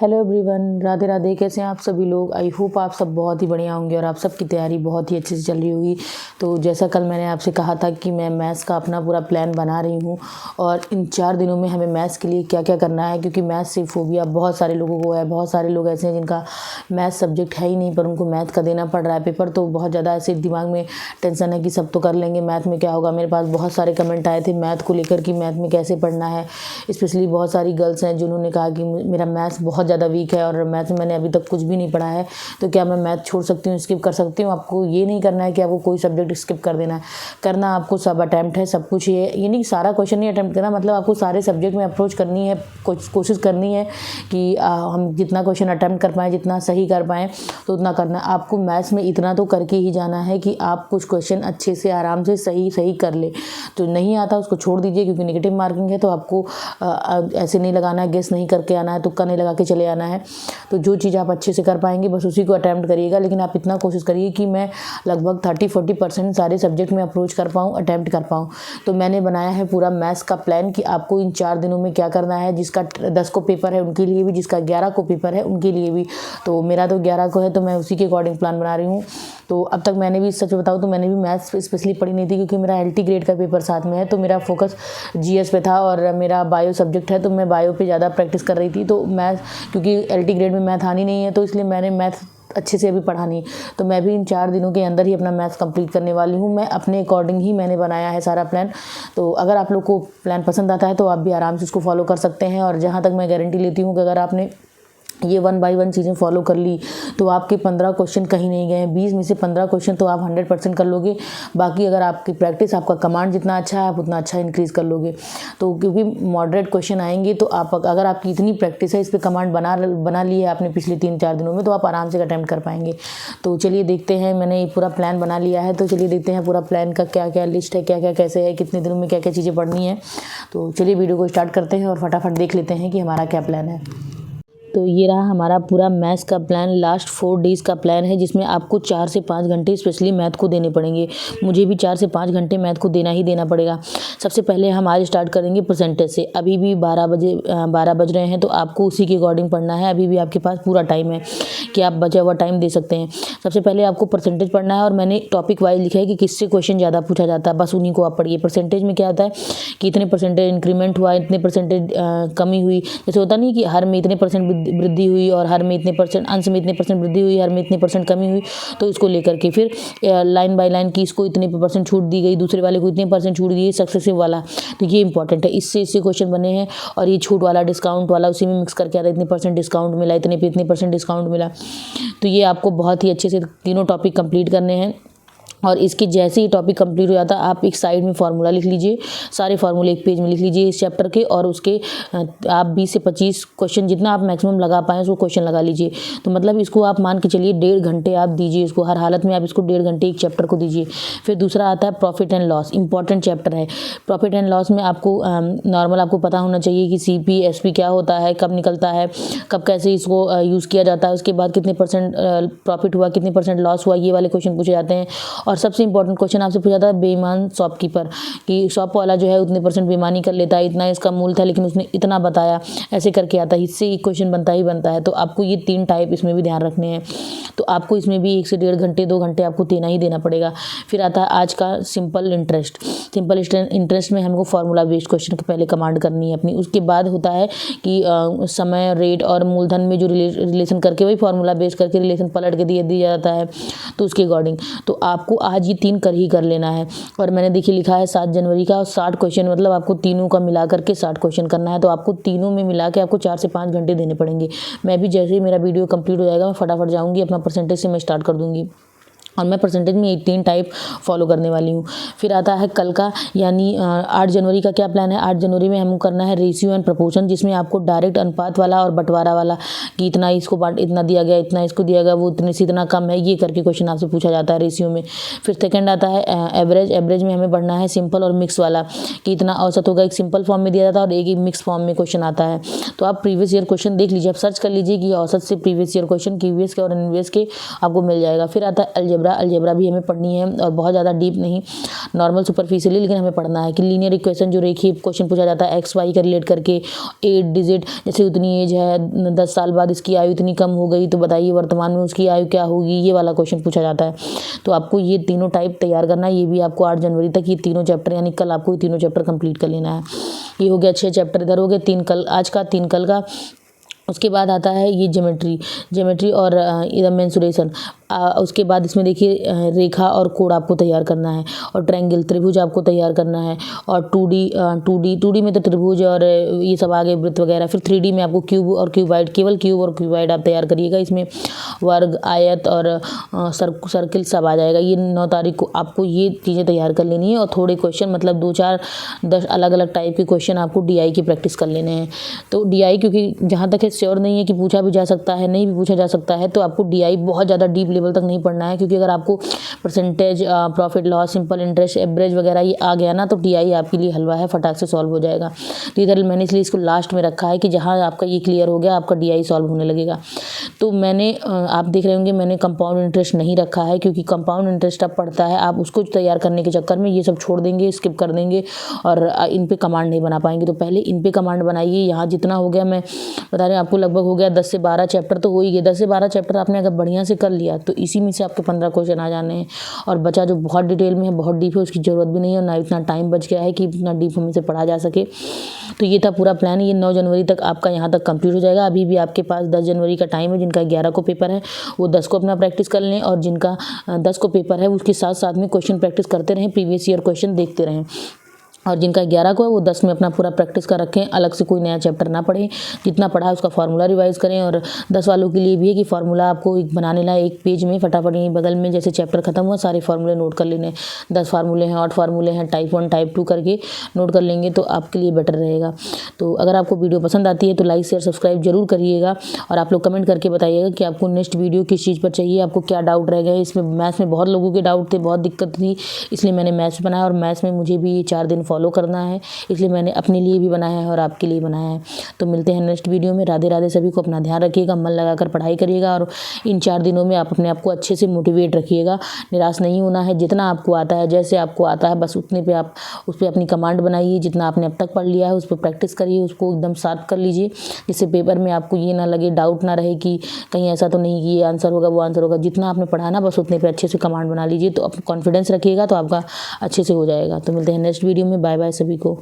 Hello everyone, Radhe Radhe. कैसे हैं आप सभी लोग? आई होप आप सब बहुत ही बढ़िया होंगे और आप सबकी तैयारी बहुत ही अच्छे से चल रही होगी। तो जैसा कल मैंने आपसे कहा था कि मैं मैथ्स का अपना पूरा प्लान बना रही हूँ और इन 4 दिनों में हमें मैथ्स के लिए क्या क्या करना है, क्योंकि मैथ्स से फोबिया बहुत सारे लोगों को है। बहुत सारे लोग ऐसे हैं जिनका मैथ्स सब्जेक्ट है ही नहीं, पर उनको मैथ का देना पड़ रहा है पेपर। तो बहुत ज़्यादा ऐसे दिमाग में टेंशन है कि सब तो कर लेंगे, मैथ में क्या होगा। मेरे पास बहुत सारे कमेंट आए थे मैथ को लेकर कि मैथ में कैसे पढ़ना है। स्पेशली बहुत सारी गर्ल्स हैं जिन्होंने कहा कि मेरा मैथ्स बहुत ज़्यादा वीक है और मैथ में मैंने अभी तक कुछ भी नहीं पढ़ा है, तो क्या मैं मैथ छोड़ सकती हूँ, स्किप कर सकती हूँ? आपको ये नहीं करना है कि आपको कोई सब्जेक्ट स्किप कर देना है। करना आपको सब अटैम्प्ट है, सब कुछ। ये नहीं सारा क्वेश्चन नहीं अटैम्प्ट करना, मतलब आपको सारे सब्जेक्ट में अप्रोच करनी है, कोशिश करनी है कि हम जितना क्वेश्चन अटैम्प्ट कर पाएँ, जितना सही कर पाएँ तो उतना करना। आपको मैथ्स में इतना तो करके ही जाना है कि आप कुछ क्वेश्चन अच्छे से आराम से सही कर ले। तो नहीं आता उसको छोड़ दीजिए, क्योंकि नेगेटिव मार्किंग है। तो आपको ऐसे नहीं लगाना है, गेस नहीं करके आना है, तुक्का नहीं लगा के चले आना है। तो जो चीज़ आप अच्छे से कर पाएंगे बस उसी को अटैम्प्ट करिएगा। लेकिन आप इतना कोशिश करिए कि मैं लगभग 30-40% सारे सब्जेक्ट में अप्रोच कर पाऊँ, अटैम्प्ट कर पाऊँ। तो मैंने बनाया है पूरा मैथ्स का प्लान कि आपको इन 4 दिनों में क्या करना है। जिसका 10 को पेपर है उनके लिए भी, जिसका 11 को पेपर है उनके लिए भी। तो मेरा तो 11 को है, तो मैं उसी के अकॉर्डिंग प्लान बना रही हूँ। तो अब तक मैंने भी, सच बताऊँ तो मैंने भी मैथ्स स्पेशली पढ़ी नहीं थी, क्योंकि मेरा LT ग्रेड का पेपर साथ में है। तो मेरा फोकस GS पे था और मेरा बायो सब्जेक्ट है, तो मैं बायो पे ज़्यादा प्रैक्टिस कर रही थी। तो मैथ, क्योंकि LT ग्रेड में मैथ आनी नहीं है, तो इसलिए मैंने मैथ अच्छे से अभी पढ़ा नहीं। तो मैं भी इन 4 दिनों के अंदर ही अपना मैथ्स कंप्लीट करने वाली हूँ। मैं अपने अकॉर्डिंग ही मैंने बनाया है सारा प्लान। तो अगर आप लोग को प्लान पसंद आता है तो आप भी आराम से इसको फॉलो कर सकते हैं। और जहाँ तक मैं गारंटी लेती हूँ कि अगर आपने ये 1 बाय 1 चीज़ें फॉलो कर ली तो आपके 15 क्वेश्चन कहीं नहीं गए। 20 में से 15 क्वेश्चन तो आप 100% कर लोगे। बाकी अगर आपकी प्रैक्टिस, आपका कमांड जितना अच्छा है आप उतना अच्छा इंक्रीज़ कर लोगे। तो क्योंकि मॉडरेट क्वेश्चन आएंगे, तो आप अगर आपकी इतनी प्रैक्टिस है, इस पर कमांड बना ली है आपने पिछले 3-4 दिनों में, तो आप आराम से अटैम्प्ट कर पाएंगे। तो चलिए देखते हैं, मैंने पूरा प्लान बना लिया है। तो चलिए देखते हैं पूरा प्लान का क्या क्या लिस्ट है, क्या क्या कैसे है, कितने दिनों में क्या क्या चीज़ें पढ़नी है। तो चलिए वीडियो को स्टार्ट करते हैं और फटाफट देख लेते हैं कि हमारा क्या प्लान है। तो ये रहा हमारा पूरा मैथ्स का प्लान। लास्ट 4 डेज़ का प्लान है, जिसमें आपको 4 से 5 घंटे स्पेशली मैथ को देने पड़ेंगे। मुझे भी 4 से 5 घंटे मैथ को देना ही देना पड़ेगा। सबसे पहले हम आज स्टार्ट करेंगे परसेंटेज से। अभी भी 12 बज रहे हैं, तो आपको उसी के अकॉर्डिंग पढ़ना है। अभी भी आपके पास पूरा टाइम है कि आप बचा हुआ टाइम दे सकते हैं। सबसे पहले आपको परसेंटेज पढ़ना है और मैंने टॉपिक वाइज लिखा है कि किससे क्वेश्चन ज़्यादा पूछा जाता है, बस उन्हीं को आप पढ़िए। परसेंटेज में क्या होता है कि इतने परसेंटेज इंक्रीमेंट हुआ, इतने परसेंटेज कमी हुई। जैसे होता नहीं कि हर में इतने परसेंट वृद्धि हुई और हर में इतने परसेंट, अंश में इतने परसेंट वृद्धि हुई, हर में इतने परसेंट कमी हुई। तो इसको लेकर के फिर लाइन बाय लाइन की इसको इतने परसेंट छूट दी गई, दूसरे वाले को इतने परसेंट छूट दी, सक्सेसिव वाला। तो ये इंपॉर्टेंट है, इससे क्वेश्चन बने हैं। और ये छूट वाला, डिस्काउंट वाला, उसी में मिक्स करके आता है। इतने परसेंट डिस्काउंट मिला, इतने पे इतने परसेंट डिस्काउंट मिला। तो ये आपको बहुत ही अच्छे से तीनों टॉपिक कंप्लीट करने हैं। और इसके जैसे ही टॉपिक कंप्लीट हो जाता है, आप एक साइड में फार्मूला लिख लीजिए। सारे फार्मूले एक पेज में लिख लीजिए इस चैप्टर के, और उसके आप 20 से 25 क्वेश्चन, जितना आप मैक्सिमम लगा पाएँ उसको क्वेश्चन लगा लीजिए। तो मतलब इसको आप मान के चलिए 1.5 घंटे आप दीजिए इसको, हर हालत में आप इसको 1.5 घंटे एक चैप्टर को दीजिए। फिर दूसरा आता है profit and loss. Important chapter है। प्रॉफिट एंड लॉस में आपको नॉर्मल आपको पता होना चाहिए कि CP SP क्या होता है, कब निकलता है, कब कैसे इसको यूज़ किया जाता है, उसके बाद कितने परसेंट प्रॉफिट हुआ, कितने परसेंट लॉस हुआ, ये वाले क्वेश्चन पूछे जाते हैं। और सबसे इंपॉर्टेंट क्वेश्चन आपसे पूछा था बेईमान शॉपकीपर, कि शॉप वाला जो है उतने परसेंट बेईमानी कर लेता है, इतना इसका मूल था लेकिन उसने इतना बताया, ऐसे करके आता है। इससे क्वेश्चन बनता ही बनता है। तो आपको ये 3 टाइप इसमें भी ध्यान रखने हैं। तो आपको इसमें भी 1 से 1.5 घंटे 2 घंटे आपको देना ही देना पड़ेगा। फिर आता है आज का सिंपल इंटरेस्ट। सिंपल इंटरेस्ट में हमको फार्मूला बेस्ड क्वेश्चन को पहले कमांड करनी है अपनी। उसके बाद होता है कि समय, रेट और मूलधन में जो रिलेशन करके, वही फार्मूला बेस्ड करके रिलेशन पलट के दिया जाता है, तो उसके अकॉर्डिंग। तो आपको आज ये 3 कर ही कर लेना है। और मैंने देखिए लिखा है 7 जनवरी का, और 60 क्वेश्चन, मतलब आपको तीनों का मिला करके 60 क्वेश्चन करना है। तो आपको तीनों में मिला के आपको 4 से 5 घंटे देने पड़ेंगे। मैं भी जैसे ही मेरा वीडियो कंप्लीट हो जाएगा, मैं फटाफट जाऊँगी, अपना परसेंटेज से मैं स्टार्ट कर दूँगी। और मैं परसेंटेज में 18 टाइप फॉलो करने वाली हूँ। फिर आता है कल का, यानी 8 जनवरी का क्या प्लान है। 8 जनवरी में हमको करना है रेशियो एंड प्रपोर्शन, जिसमें आपको डायरेक्ट अनुपात वाला और बंटवारा वाला, कि इतना इसको इतना दिया गया, इतना इसको दिया गया, वो इतने से इतना कम है, ये करके क्वेश्चन आपसे पूछा जाता है रेशियो में। फिर सेकंड आता है एवरेज। एवरेज में हमें पढ़ना है सिंपल और मिक्स वाला, कि इतना औसत होगा। एक सिंपल फॉर्म में दिया जाता है और एक मिक्स फॉर्म में क्वेश्चन आता है। तो आप प्रीवियस ईयर क्वेश्चन देख लीजिए, आप सर्च कर लीजिए कि औसत से प्रीवियस ईयर क्वेश्चन KVS के और NVS के आपको मिल जाएगा। फिर आता है अलजेब्रा भी हमें पढ़नी है और बहुत ज़्यादा डीप नहीं, नॉर्मल सुपरफिशियली, लेकिन हमें पढ़ना है कि लीनियर इक्वेशन जो रेखीय क्वेश्चन पूछा जाता है एक्स वाई का रिलेट करके, 8 डिजिट, जैसे उतनी एज है 10 साल बाद इसकी आयु इतनी कम हो गई तो बताइए वर्तमान में उसकी आयु क्या होगी, ये वाला क्वेश्चन पूछा जाता है। तो आपको ये तीनों टाइप तैयार करना है। ये भी आपको 8 जनवरी तक ये तीनों चैप्टर, यानी कल आपको ये तीनों चैप्टर कंप्लीट कर लेना है। ये हो गया 6 चैप्टर, इधर हो गए 3 कल, आज का 3 कल का। उसके बाद आता है ये ज्योमेट्री और इधर मेंसुरेशन। उसके बाद इसमें देखिए रेखा और कोण आपको तैयार करना है, और ट्रायंगल त्रिभुज आपको तैयार करना है, और 2D में तो त्रिभुज और ये सब आ गए, वृत्त वगैरह। फिर 3D में आपको क्यूब और क्यूबाइड, केवल क्यूब और क्यूबाइड आप तैयार करिएगा। इसमें वर्ग, आयत और सर्किल सब आ जाएगा। ये 9 तारीख को आपको ये चीज़ें तैयार कर लेनी है, और थोड़े क्वेश्चन मतलब 2, 4, 10 अलग अलग टाइप के क्वेश्चन आपको DI की प्रैक्टिस कर लेने हैं। तो DI क्योंकि जहाँ तक है श्योर नहीं है कि पूछा भी जा सकता है, नहीं भी पूछा जा सकता है, तो आपको DI बहुत ज़्यादा डीप लेवल तक नहीं पढ़ना है, क्योंकि अगर आपको percentage, profit loss, simple interest, average वगैरह ये आ गया ना तो DI आपके लिए हलवा है, फटाक से सॉल्व हो जाएगा। तो इधर मैंने इसलिए इसको लास्ट में रखा है कि जहाँ आपका ये क्लियर हो गया आपका DI सॉल्व होने लगेगा। तो मैंने आप देख रहे होंगे मैंने कंपाउंड इंटरेस्ट नहीं रखा है, क्योंकि कंपाउंड इंटरेस्ट अब पढ़ता है, आप उसको तैयार करने के चक्कर में ये सब छोड़ देंगे, स्किप कर देंगे और इन पे कमांड नहीं बना पाएंगे। तो पहले इन पे कमांड बनाइए। यहाँ जितना हो गया मैं बता रही हूँ आपको, लगभग हो गया 10 से 12 चैप्टर तो हो ही गए। 10 से 12 चैप्टर आपने अगर बढ़िया से कर लिया तो इसी में से आपके 15 क्वेश्चन आ जाने हैं। और बचा जो बहुत डिटेल में है, बहुत डीप है, उसकी ज़रूरत भी नहीं है, और ना इतना टाइम बच गया है कि इतना डीप हमें से पढ़ा जा सके। तो ये था पूरा प्लान। ये 9 जनवरी तक आपका यहाँ तक कंप्लीट हो जाएगा। अभी भी आपके पास 10 जनवरी का टाइम है। जिनका 11 को पेपर है वो 10 को अपना प्रैक्टिस कर लें, और जिनका 10 को पेपर है उसके साथ साथ में क्वेश्चन प्रैक्टिस करते रहें, प्रीवियस ईयर क्वेश्चन देखते रहें। और जिनका 11 को है वो 10 में अपना पूरा प्रैक्टिस कर रखें, अलग से कोई नया चैप्टर ना पढ़ें। जितना पढ़ा है उसका फार्मूला रिवाइज करें। और 10 वालों के लिए भी है कि फार्मूला आपको एक बनाने ला, एक पेज में फटाफट यहीं बगल में जैसे चैप्टर खत्म हुआ सारे फार्मूले नोट कर लेने। 10 फार्मूले हैं, 8 फार्मूले हैं, टाइप 1 टाइप 2 करके नोट कर लेंगे तो आपके लिए बेटर रहेगा। तो अगर आपको वीडियो पसंद आती है तो लाइक शेयर सब्सक्राइब जरूर करिएगा, और आप लोग कमेंट करके बताइएगा कि आपको नेक्स्ट वीडियो किस चीज़ पर चाहिए, आपको क्या डाउट रह गए। इसमें मैथ्स में बहुत लोगों के डाउट थे, बहुत दिक्कत थी, इसलिए मैंने मैथ्स बनाया। और मैथ्स में मुझे भी 4 दिन फॉलो करना है, इसलिए मैंने अपने लिए भी बनाया है और आपके लिए बनाया है। तो मिलते हैं नेक्स्ट वीडियो में। राधे राधे। सभी को अपना ध्यान रखिएगा, मन लगाकर पढ़ाई करिएगा, और इन 4 दिनों में आप अपने आप को अच्छे से मोटिवेट रखिएगा। निराश नहीं होना है। जितना आपको आता है, जैसे आपको आता है, बस उतने पे आप उस पर अपनी कमांड बनाइए। जितना आपने अब तक पढ़ लिया है उस पर प्रैक्टिस करिए, उसको एकदम शार्प कर लीजिए, जिससे पेपर में आपको ये ना लगे, डाउट ना रहे कि कहीं ऐसा तो नहीं कि ये आंसर होगा वो आंसर होगा। जितना आपने पढ़ा ना बस उतने पे अच्छे से कमांड बना लीजिए, तो आप कॉन्फिडेंस रखिएगा तो आपका अच्छे से हो जाएगा। तो मिलते हैं नेक्स्ट वीडियो में। बाय बाय सभी को।